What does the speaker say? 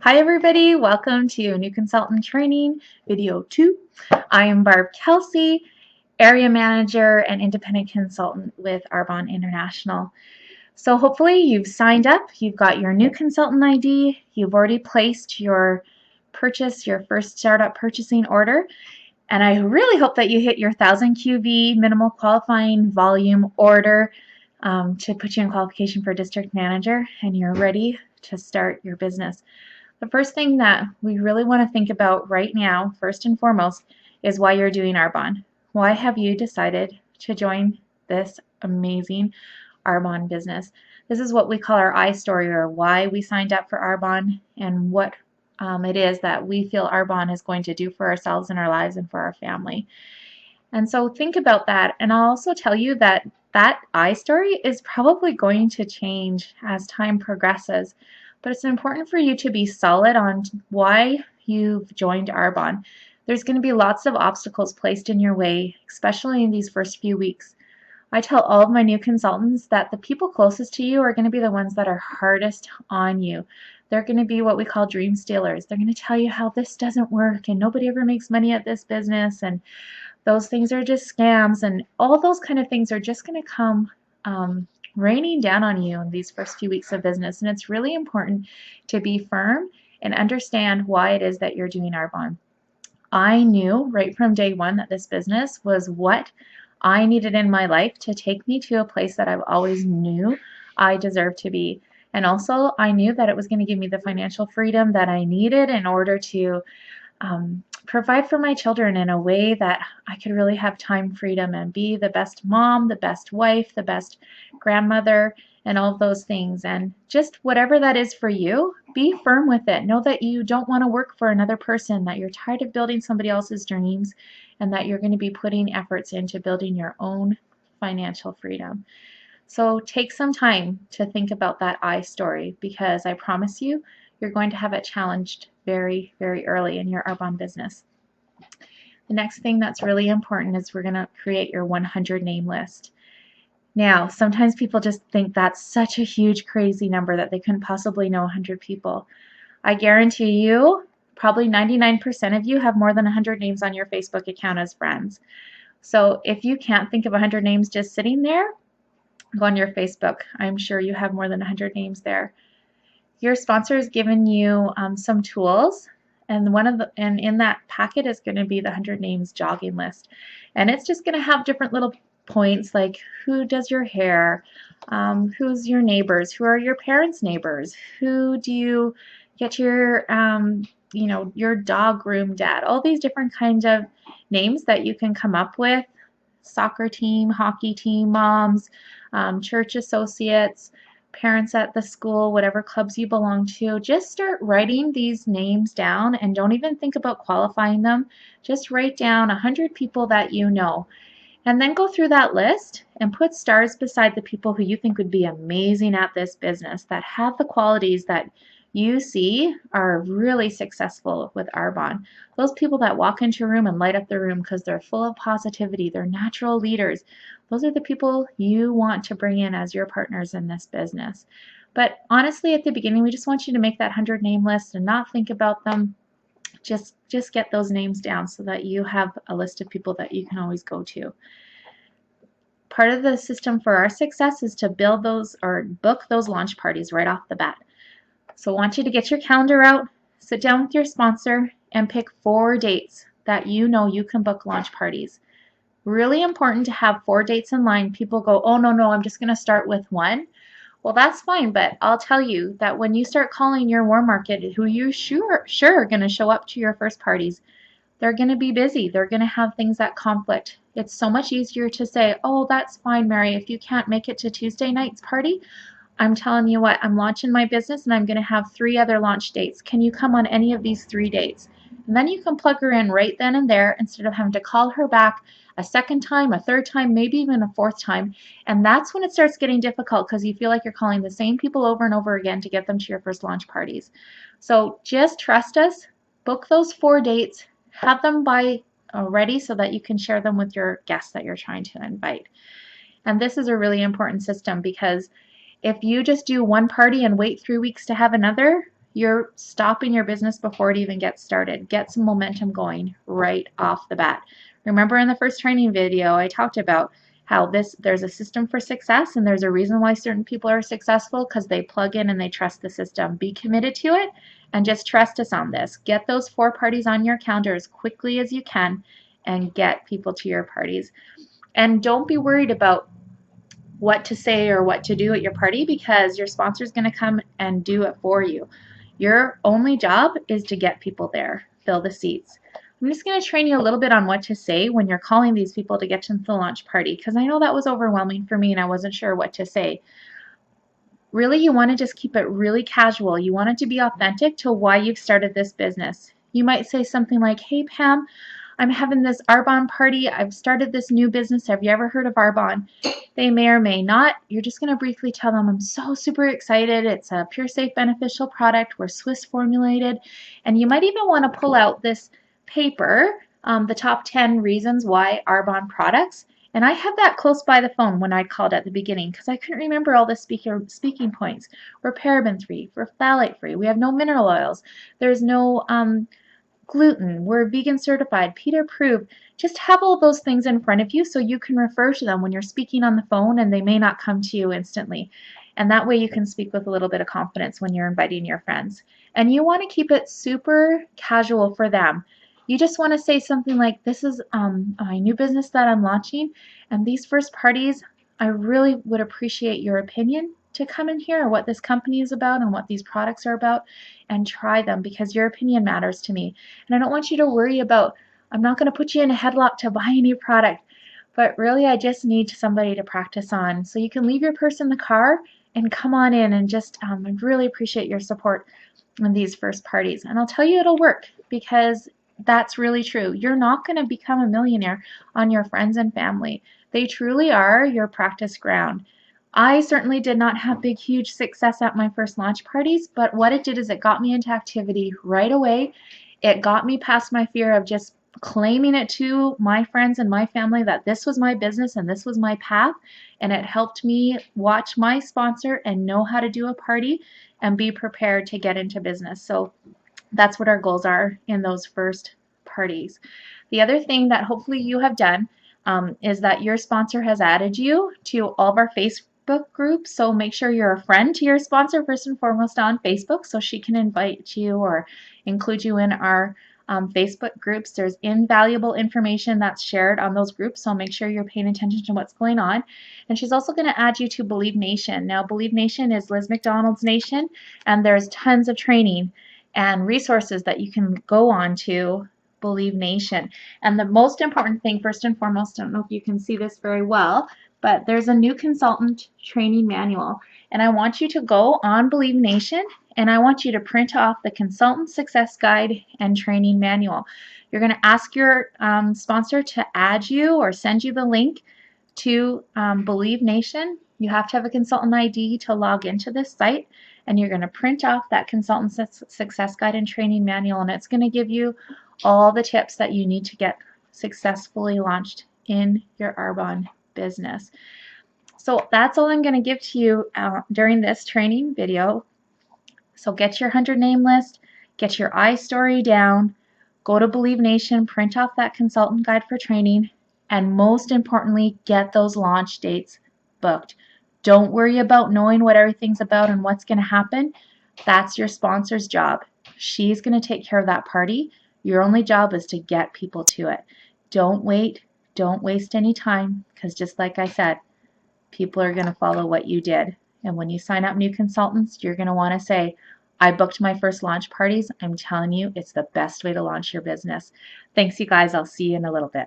Hi everybody, welcome to New Consultant Training Video 2. I am Barb Kelsey, Area Manager and Independent Consultant with Arbonne International. So hopefully you've signed up, you've got your new consultant ID, you've already placed your purchase, your first startup purchasing order, and I really hope that you hit your 1000 QV minimal qualifying volume order to put you in qualification for district manager and you're ready to start your business. The first thing that we really want to think about right now, first and foremost, is why you're doing Arbonne. Why have you decided to join this amazing Arbonne business? This is what we call our I story, or why we signed up for Arbonne and what it is that we feel Arbonne is going to do for ourselves and our lives and for our family. And so think about that. And I'll also tell you that that I story is probably going to change as time progresses. But it's important for you to be solid on why you've joined Arbonne. There's going to be lots of obstacles placed in your way, especially in these first few weeks. I tell all of my new consultants that the people closest to you are going to be the ones that are hardest on you. They're going to be what we call dream stealers. They're going to tell you how this doesn't work and nobody ever makes money at this business and those things are just scams, and all those kind of things are just going to come raining down on you in these first few weeks of business. And it's really important to be firm and understand why it is that you're doing Arbonne. I knew right from day one that this business was what I needed in my life to take me to a place that I've always knew I deserved to be. And also I knew that it was going to give me the financial freedom that I needed in order to provide for my children in a way that I could really have time freedom and be the best mom, the best wife, the best grandmother, and all of those things. And just whatever that is for you, be firm with it. Know that you don't want to work for another person, that you're tired of building somebody else's dreams, and that you're going to be putting efforts into building your own financial freedom. So take some time to think about that I story, because I promise you, you're going to have it challenged very, very early in your Arbonne business. The next thing that's really important is we're going to create your 100 name list. Now, sometimes people just think that's such a huge, crazy number that they couldn't possibly know 100 people. I guarantee you, probably 99% of you have more than 100 names on your Facebook account as friends. So if you can't think of 100 names just sitting there, go on your Facebook. I'm sure you have more than 100 names there. Your sponsor has given you some tools, and in that packet is going to be the 100 names jogging list, and it's just going to have different little points like who does your hair, who's your neighbors, who are your parents' neighbors, who do you get your your dog groomed at, all these different kinds of names that you can come up with, soccer team, hockey team, moms, church associates, parents at the school, whatever clubs you belong to. Just start writing these names down and don't even think about qualifying them. Just write down 100 people that you know. And then go through that list and put stars beside the people who you think would be amazing at this business, that have the qualities that you see are really successful with Arbonne. Those people that walk into a room and light up the room because they're full of positivity, they're natural leaders. Those are the people you want to bring in as your partners in this business. But honestly, at the beginning, we just want you to make that 100 name list and not think about them. Just get those names down so that you have a list of people that you can always go to. Part of the system for our success is to build those or book those launch parties right off the bat. So I want you to get your calendar out, sit down with your sponsor, and pick 4 dates that you know you can book launch parties. Really important to have 4 dates in line. People go, oh, no, I'm just going to start with 1. Well, that's fine, but I'll tell you that when you start calling your warm market, who you sure are going to show up to your first parties, they're going to be busy. They're going to have things that conflict. It's so much easier to say, oh, that's fine, Mary. If you can't make it to Tuesday night's party, I'm telling you what, I'm launching my business and I'm going to have 3 other launch dates. Can you come on any of these 3 dates? And then you can plug her in right then and there instead of having to call her back a second time, a third time, maybe even a 4th time. And that's when it starts getting difficult because you feel like you're calling the same people over and over again to get them to your first launch parties. So just trust us, book those 4 dates, have them by ready so that you can share them with your guests that you're trying to invite. And this is a really important system because if you just do one party and wait 3 weeks to have another, you're stopping your business before it even gets started. Get some momentum going right off the bat. Remember in the first training video, I talked about how there's a system for success, and there's a reason why certain people are successful, because they plug in and they trust the system. Be committed to it and just trust us on this. Get those 4 parties on your calendar as quickly as you can and get people to your parties. And don't be worried about what to say or what to do at your party, because your sponsor is going to come and do it for you. Your only job is to get people there, fill the seats. I'm just going to train you a little bit on what to say when you're calling these people to get to the launch party, because I know that was overwhelming for me and I wasn't sure what to say. Really, you want to just keep it really casual. You want it to be authentic to why you've started this business. You might say something like, "Hey Pam, I'm having this Arbonne party. I've started this new business. Have you ever heard of Arbonne?" They may or may not. You're just going to briefly tell them, "I'm so super excited. It's a pure, safe, beneficial product. We're Swiss formulated." And you might even want to pull out this paper, the top 10 reasons why Arbonne products. And I had that close by the phone when I called at the beginning, because I couldn't remember all the speaking points. We're paraben-free, we're phthalate-free, we have no mineral oils, there's no gluten, we're vegan certified, PETA approved. Just have all those things in front of you so you can refer to them when you're speaking on the phone, and they may not come to you instantly. And that way you can speak with a little bit of confidence when you're inviting your friends. And you want to keep it super casual for them. You just want to say something like, "This is my new business that I'm launching, and these first parties, I really would appreciate your opinion to come in here, or what this company is about and what these products are about, and try them, because your opinion matters to me. And I don't want you to worry about, I'm not going to put you in a headlock to buy a new product, but really I just need somebody to practice on. So you can leave your purse in the car and come on in, and just I really appreciate your support in these first parties." And I'll tell you, it'll work, because that's really true. You're not going to become a millionaire on your friends and family. They truly are your practice ground. I certainly did not have big, huge success at my first launch parties, but what it did is it got me into activity right away. It got me past my fear of just claiming it to my friends and my family that this was my business and this was my path. And it helped me watch my sponsor and know how to do a party and be prepared to get into business. So that's what our goals are in those first parties. The other thing that hopefully you have done is that your sponsor has added you to all of our Facebook groups. So make sure you're a friend to your sponsor first and foremost on Facebook, so she can invite you or include you in our Facebook groups. There's invaluable information that's shared on those groups, so make sure you're paying attention to what's going on. And she's also going to add you to Believe Nation. Now, Believe Nation is Liz McDonald's nation, and there's tons of training and resources that you can go on to Believe Nation. And the most important thing, first and foremost, I don't know if you can see this very well, but there's a new consultant training manual. And I want you to go on Believe Nation, and I want you to print off the consultant success guide and training manual. You're going to ask your sponsor to add you or send you the link to Believe Nation. You have to have a consultant ID to log into this site, and you're going to print off that consultant success guide and training manual, and it's going to give you all the tips that you need to get successfully launched in your Arbonne business. So that's all I'm going to give to you during this training video. So get your 100 name list, get your iStory down, go to Believe Nation, print off that consultant guide for training, and most importantly, get those launch dates booked. Don't worry about knowing what everything's about and what's going to happen. That's your sponsor's job. She's going to take care of that party. Your only job is to get people to it. Don't wait. Don't waste any time, because just like I said, people are going to follow what you did. And when you sign up new consultants, you're going to want to say, "I booked my first launch parties." I'm telling you, it's the best way to launch your business. Thanks, you guys. I'll see you in a little bit.